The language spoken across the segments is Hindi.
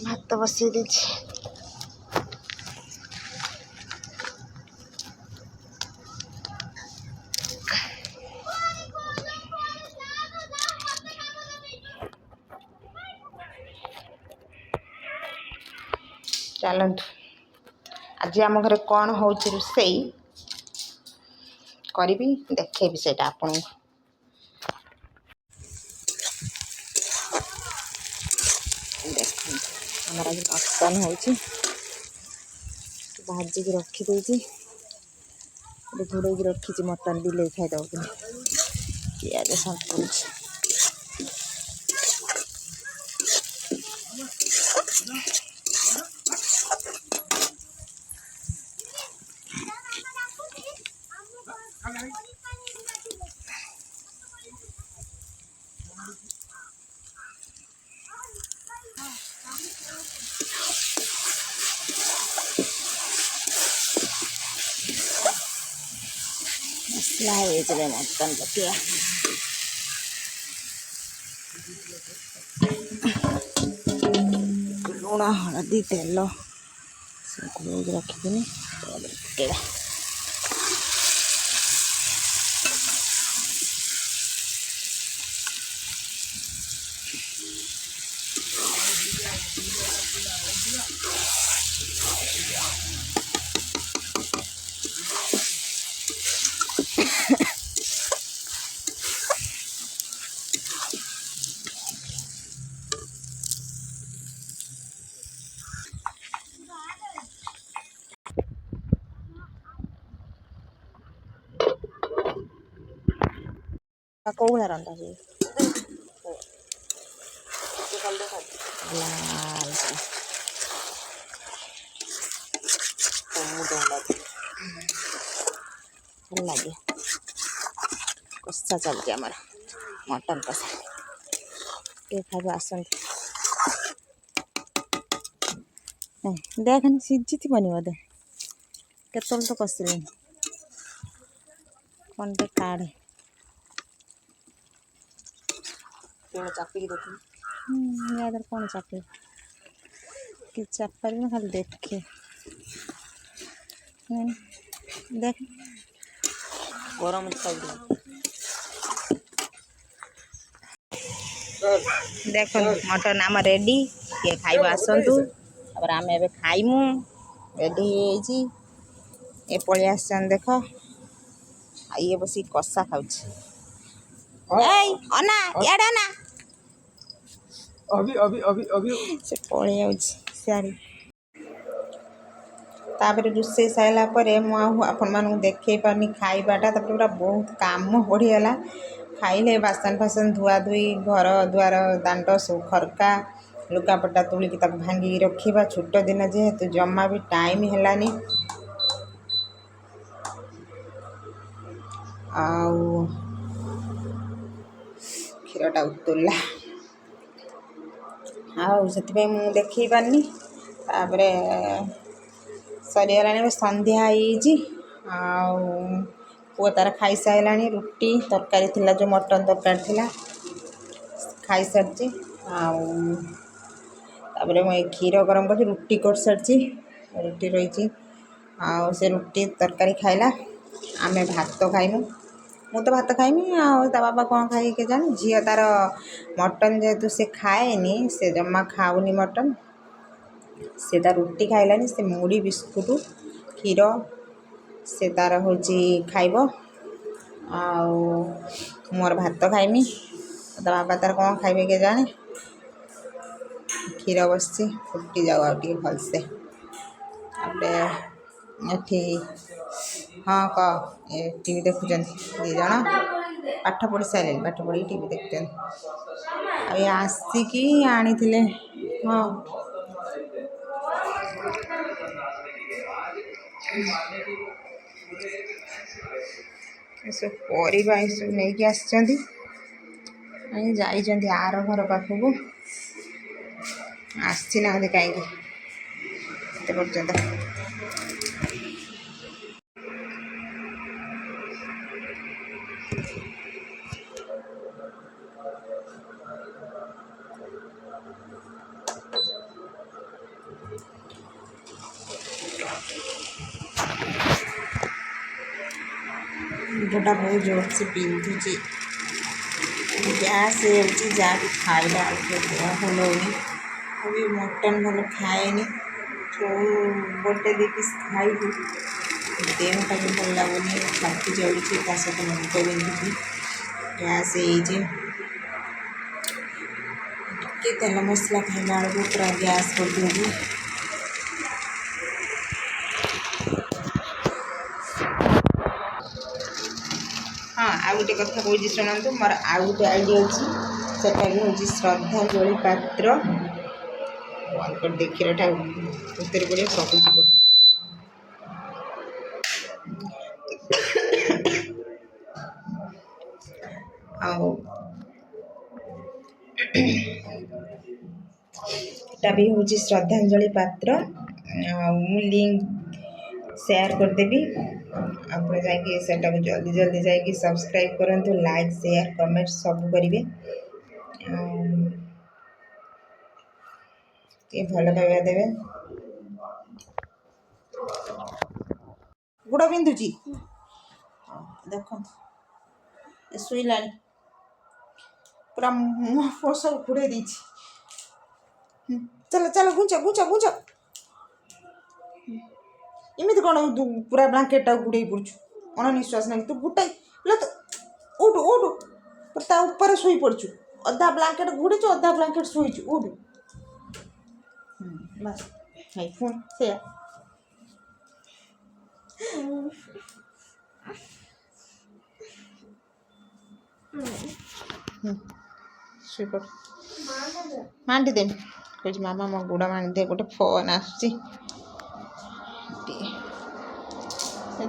भात बसई दी चलतु आज आम घर कौन हो रोसई करी देखेबी से आपन आमर आज मटन हो भाजिक रखीदे घोड़े रखी मटन बिले खाईदे पिज सतुँ मसला मटन पकिया लुण हलदी तेल रखीदी पकेगा कौ भा रंधा हुए लाल भल लगे कषा चलती आम मटन कषा ये खाइब आसत देख सीझी थी बोधे केत तो कषिले कौन टे काढ़े चापिक देख याद कौन चापे कि चापार ना खाली देखे देख गरम देख मटन आम रेडी ये खाइब आसतु आम ए खाइमु रेडी ये पलि आस देख ये बस कषा खाऊ अना याडा ना अभी अभी अभी अभी से पलि जारी तापर रोसे सारा आपण देखे पारनी खाइबाटा पूरा बहुत काम बढ़ीगला खाइले बासन फासन धुआ धुई घर द्वार दांड सब खरका लुगापटा तुलिक भांगी रखा छोट दिन जेहेतु जमा भी टाइम हेलानी क्षीरटा उतुला आउ मु देखी पारनी तापर सरीगला संध्या पुआ तार खाई सारा रुटी तरकारी थिला जो मटन तरकारी थिला खाई सारी तापर मुझे क्षीर गरम कर रुटी कर सारी रुटी रही से रुटी तरकारी खाइला आमे भात खाइमु मु तो भात खाइमी बाबा कौन खाई के जाने झील तार मटन जेहेतु से खाएनी से जमा खाऊनी मटन से तार रुटी खाइलानी से मुड़ी बिस्कुट क्षीर से तार हूँ खाइब मोर भात खाइमी तो बाबा तार कौन खाइबे के जाने क्षीर बस फुटी जाऊ आगे भलसे एठी हाँ कह टीवी देखुं दी जन पाठ पढ़ी सारे पाठ पढ़ी टीवी देखुं आसिकी आनी हाँ सब परिवा सब नहीं आसछंती आर घर पाखक आसी ना कहीं पर्यंत ମୁଣ୍ଡଟା ବହୁତ ଜୋରସେ ବିନ୍ଧୁଛି, ଗ୍ୟାସ୍ ହେଇଯାଉଛି। ଯାହାକୁ ଖାଇଲା ବେଳକୁ ଦେହ ଭଲ ହେଉନି। ମୁଁ ବି ମଟନ୍ ଭଲ ଖାଏନି, ଯେଉଁ ଗୋଟେ ଦୁଇ ପିସ୍ ଖାଇବୁ ଦେହଟା ବି ଭଲ ଲାଗୁନି, ଛାତି ଜଳୁଛି, ତା ସହିତ ମୁଣ୍ଡ ବିନ୍ଧୁଛି, ଗ୍ୟାସ୍ ହେଇଛି। ଟିକେ ତେଲ ମସଲା ଖାଇଲା ବେଳକୁ ପୁରା ଗ୍ୟାସ୍ କରିଦେଉଛି। ହଁ, ଆଉ ଗୋଟେ କଥା କହୁଛି ଶୁଣନ୍ତୁ। ମୋର ଆଉ ଗୋଟେ ଆଇଡ଼ି ଅଛି, ସେଟା ବି ହେଉଛି ଶ୍ରଦ୍ଧାଞ୍ଜଳି ପାତ୍ର। ଦେଖିଲାଟା ଭିତରେ ପଡ଼ିବ ସବୁ ଯିବ। ଆଉ ଏଟା ବି ହେଉଛି ଶ୍ରଦ୍ଧାଞ୍ଜଳି ପାତ୍ର। ଆଉ ମୁଁ ଲିଙ୍କ ସେୟାର କରିଦେବି, ଆପଣ ଯାଇକି ସେଟାକୁ ଜଲ୍ଦି ଜଲ୍ଦି ଯାଇକି ସବସ୍କ୍ରାଇବ୍ କରନ୍ତୁ, ଲାଇକ୍ ସେୟାର କମେଣ୍ଟ ସବୁ କରିବେ। ଆଉ ଟିକେ ଭଲ ପାଇବା ଦେବେ। ଗୋଡ଼ ବିନ୍ଧୁଛି, ଦେଖନ୍ତୁ ଶୋଇଲାଣି, ପୁରା ମୁହଁ ଫୁହ ସବୁ ଘୋଡ଼େଇ ଦେଇଛି। ଚାଲ ଚାଲ ଘୁଞ୍ଚ ଘୁଞ୍ଚ ଘୁଞ୍ଚ। ଏମିତି କ'ଣ ପୁରା ବ୍ଲାଙ୍କେଟ୍ଟାକୁ ଘୋଡ଼େଇ ପଡ଼ୁଛୁ, ଅଣନିଶ୍ୱାସ ନାହିଁ। ତୁ ଗୋଟାଇ ତ ଉଠୁ ଉଠୁ, ତା ଉପରେ ଶୋଇପଡ଼ୁଛୁ। ଅଧା ବ୍ଲାଙ୍କେଟ୍ ଘୋଡ଼େଇଛୁ, ଅଧା ବ୍ଲାଙ୍କେଟ୍ ଶୋଇଛୁ। ଉଠୁ, ବାସ୍ ହେଇ ପୁଣି ସେଇଆ। ଶୋଇପଡ଼, ମାଣ୍ଡି ଦେବି କହୁଛି ମାମା ମୋ ଗୋଡ଼ ମାଣ୍ଡି ଦେ। ଗୋଟେ ଫୋନ୍ ଆସୁଛି,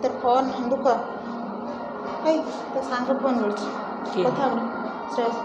ତୋର ଫୋନ୍ ଦୁଃଖ। ହେଇ ତୋ ସାଙ୍ଗ ଫୋନ୍ କରୁଛି, କଥା ହେବୁ ଶ୍ରେୟସ।